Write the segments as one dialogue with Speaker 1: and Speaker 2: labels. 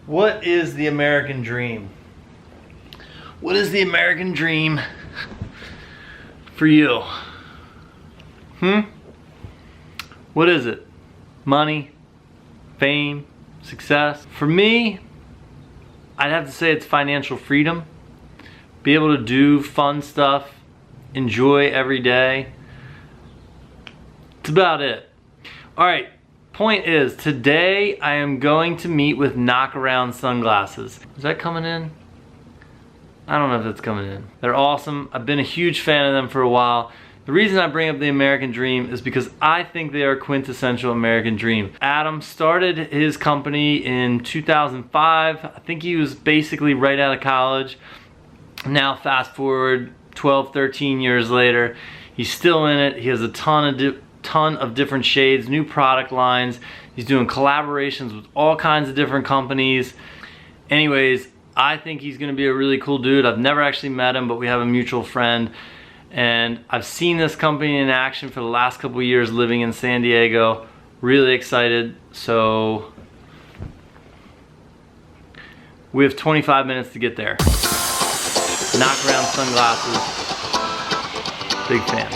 Speaker 1: What is the American dream? What is the American dream for you? What is it? Money? Fame? Success? For me, I'd have to say it's financial freedom. Be able to do fun stuff, enjoy every day. It's about it. All right, point is, today I am going to meet with Knockaround Sunglasses. Is that coming in? I don't know if that's coming in. They're awesome. I've been a huge fan of them for a while. The reason I bring up the American dream is because I think they are quintessential American dream. Adam started his company in 2005. I think he was basically right out of college. Now fast forward 12, 13 years later, he's still in it. He has a ton of different shades, new product lines. He's doing collaborations with all kinds of different companies. Anyways, I think he's gonna be a really cool dude. I've never actually met him, but we have a mutual friend. And I've seen this company in action for the last couple of years living in San Diego. Really excited. So we have 25 minutes to get there. Knockaround Sunglasses. Big fan.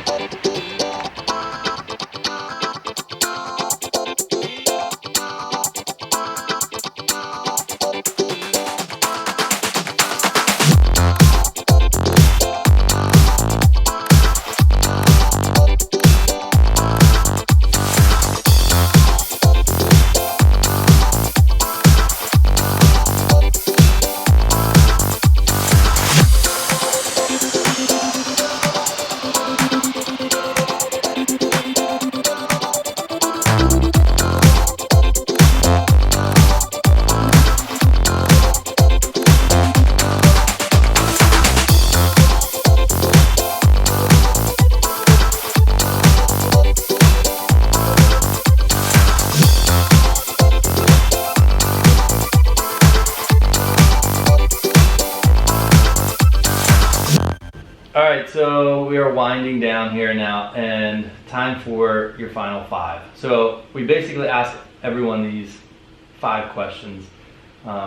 Speaker 1: All right, so we are winding down here now, and time for your final 5. So we basically ask everyone these 5 questions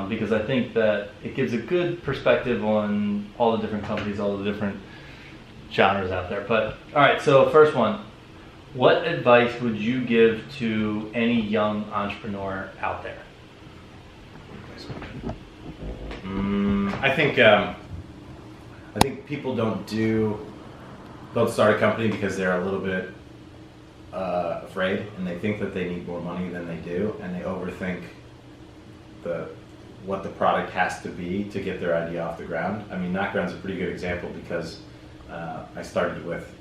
Speaker 1: because I think that it gives a good perspective on all the different companies, all the different genres out there. But all right, so first one, what advice would you give to any young entrepreneur out there?
Speaker 2: I think people don't start a company because they're a little bit afraid, and they think that they need more money than they do, and they overthink what the product has to be to get their idea off the ground. I mean, Knockaround's a pretty good example because I started with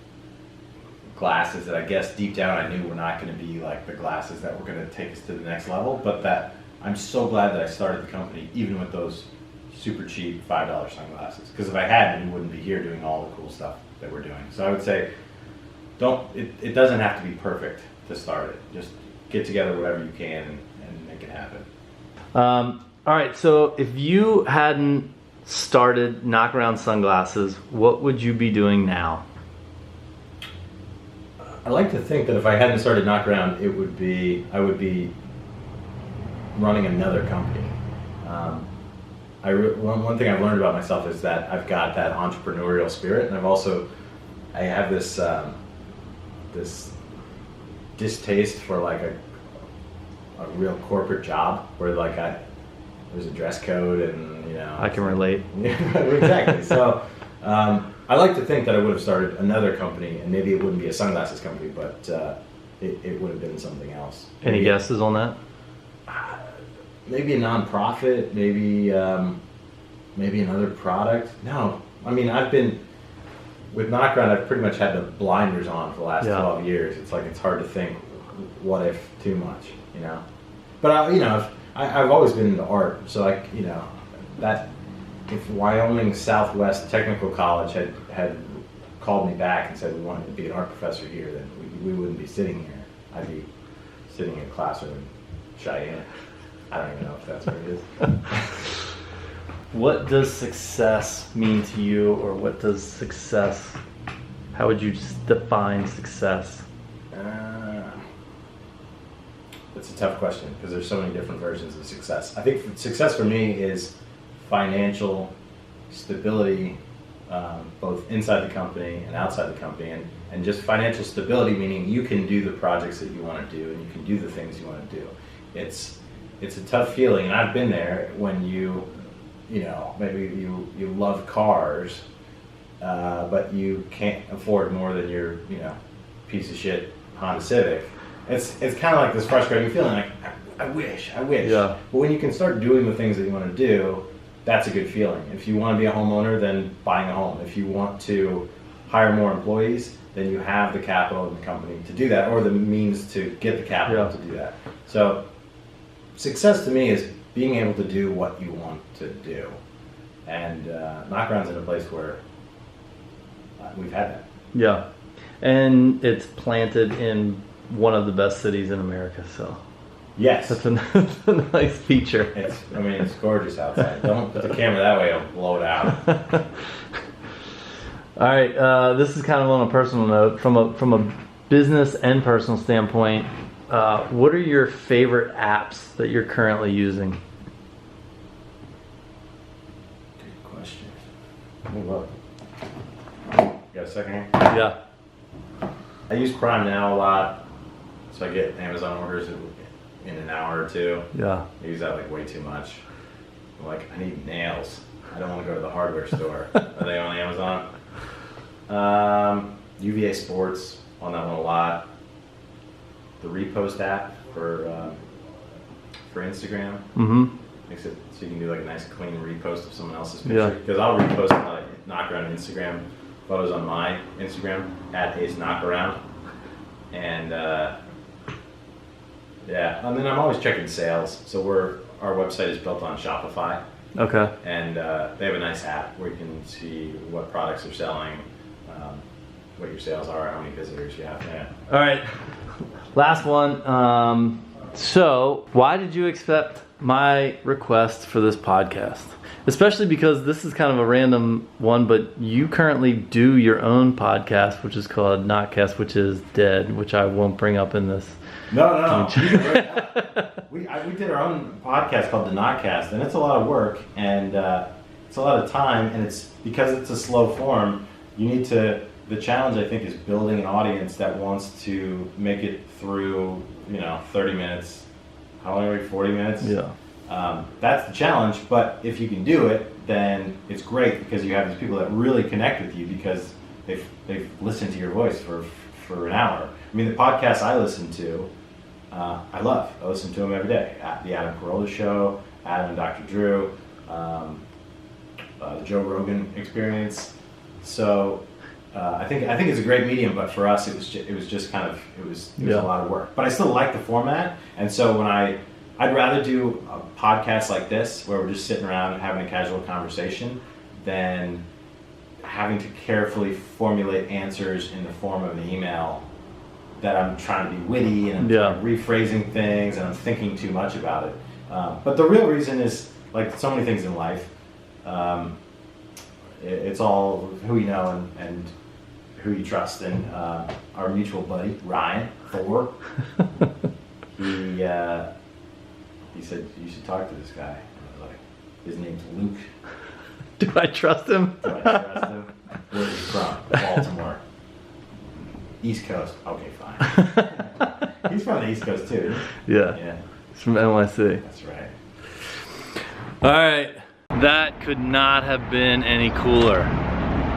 Speaker 2: glasses that I guess deep down I knew were not going to be like the glasses that were going to take us to the next level, but that I'm so glad that I started the company even with those super cheap $5 sunglasses, because if I hadn't, we wouldn't be here doing all the cool stuff that we're doing. So I would say, it doesn't have to be perfect to start it. Just get together whatever you can and make it happen.
Speaker 1: All right, so if you hadn't started Knockaround Sunglasses, what would you be doing now?
Speaker 2: I like to think that if I hadn't started Knockaround, I would be running another company. One thing I've learned about myself is that I've got that entrepreneurial spirit, and I have this this distaste for like a real corporate job where like there's a dress code and
Speaker 1: I can relate.
Speaker 2: Exactly. So I like to think that I would have started another company, and maybe it wouldn't be a sunglasses company, but it would have been something else.
Speaker 1: Any guesses on that?
Speaker 2: Maybe a non-profit, maybe another product. No, I mean, I've been with Knockaround. I've pretty much had the blinders on for the last 12 years. It's like it's hard to think what if too much, But I've always been into art, so that if Wyoming Southwest Technical College had called me back and said we wanted to be an art professor here, then we wouldn't be sitting here. I'd be sitting in a classroom in Cheyenne. I don't even know if that's what it is.
Speaker 1: What does success mean to you, or how would you define success?
Speaker 2: It's it's a tough question because there's so many different versions of success. I think success for me is financial stability, both inside the company and outside the company, and just financial stability, meaning you can do the projects that you want to do and you can do the things you want to do. It's a tough feeling, and I've been there when maybe you love cars, but you can't afford more than your piece of shit Honda Civic. It's kind of like this frustrating feeling, like I wish.
Speaker 1: Yeah.
Speaker 2: But when you can start doing the things that you want to do, that's a good feeling. If you want to be a homeowner, then buying a home. If you want to hire more employees, then you have the capital in the company to do that, or the means to get the capital to do that. So success to me is being able to do what you want to do. And Knockaround's in a place where we've had that.
Speaker 1: Yeah. And it's planted in one of the best cities in America, so
Speaker 2: yes,
Speaker 1: that's a nice feature.
Speaker 2: It's gorgeous outside. Don't put the camera that way; it'll blow it out.
Speaker 1: All right, this is kind of on a personal note. From a business and personal standpoint, what are your favorite apps that you're currently using?
Speaker 2: Good question. Got a second here?
Speaker 1: Yeah.
Speaker 2: I use Prime Now a lot, so I get Amazon orders in an hour or two.
Speaker 1: Yeah.
Speaker 2: I use that like way too much. I'm like, I need nails. I don't want to go to the hardware store. Are they on Amazon? UVA Sports, on that one a lot. The Repost app for Instagram.
Speaker 1: Mm-hmm.
Speaker 2: Makes it so you can do like a nice clean repost of someone else's picture. Because I'll repost Knockaround Instagram photos on my Instagram @AceKnockaround, and and then I'm always checking sales. So our website is built on Shopify.
Speaker 1: Okay.
Speaker 2: And they have a nice app where you can see what products are selling, what your sales are, how many visitors you have. Yeah.
Speaker 1: All right. Last one. So, why did you accept my request for this podcast? Especially because this is kind of a random one, but you currently do your own podcast, which is called Knockcast, which is dead, which I won't bring up in this.
Speaker 2: No. We did our own podcast called the Knockcast, and it's a lot of work, and it's a lot of time, and it's because it's a slow form. The challenge, I think, is building an audience that wants to make it through, 30 minutes. How long are we? 40 minutes?
Speaker 1: Yeah.
Speaker 2: That's the challenge, but if you can do it, then it's great because you have these people that really connect with you because they've listened to your voice for an hour. I mean, the podcasts I listen to, I love. I listen to them every day. The Adam Carolla Show, Adam and Dr. Drew, the Joe Rogan Experience. So I think it's a great medium, but for us, it was a lot of work. But I still like the format, and so I'd rather do a podcast like this where we're just sitting around and having a casual conversation than having to carefully formulate answers in the form of an email that I'm trying to be witty and I'm rephrasing things and I'm thinking too much about it. But the real reason is, like so many things in life, it's all who you know and who you trust. And our mutual buddy, Ryan Thor, he said, you should talk to this guy. And I was like, his name's Luke.
Speaker 1: Do I trust him?
Speaker 2: Do I trust him? Where's he from? Baltimore. East Coast. Okay, fine. He's from the East Coast too, isn't he?
Speaker 1: Yeah. He's from NYC.
Speaker 2: That's right.
Speaker 1: All right. That could not have been any cooler.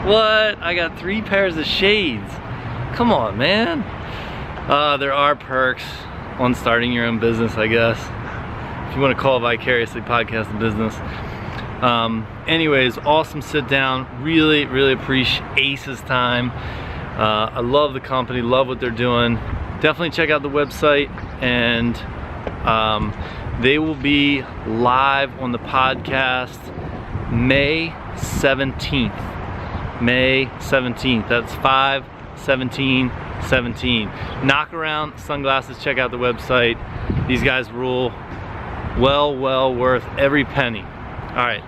Speaker 1: What? I got 3 pairs of shades. Come on, man. There are perks on starting your own business, I guess. If you want to call Vicariously Podcast a business. Anyways, awesome sit down. Really, really appreciate Ace's time. I love the company, love what they're doing. Definitely check out the website, and they will be live on the podcast May 17th. May 17th. That's 5/17/17. Knockaround Sunglasses. Check out the website. These guys rule. Well worth every penny. All right.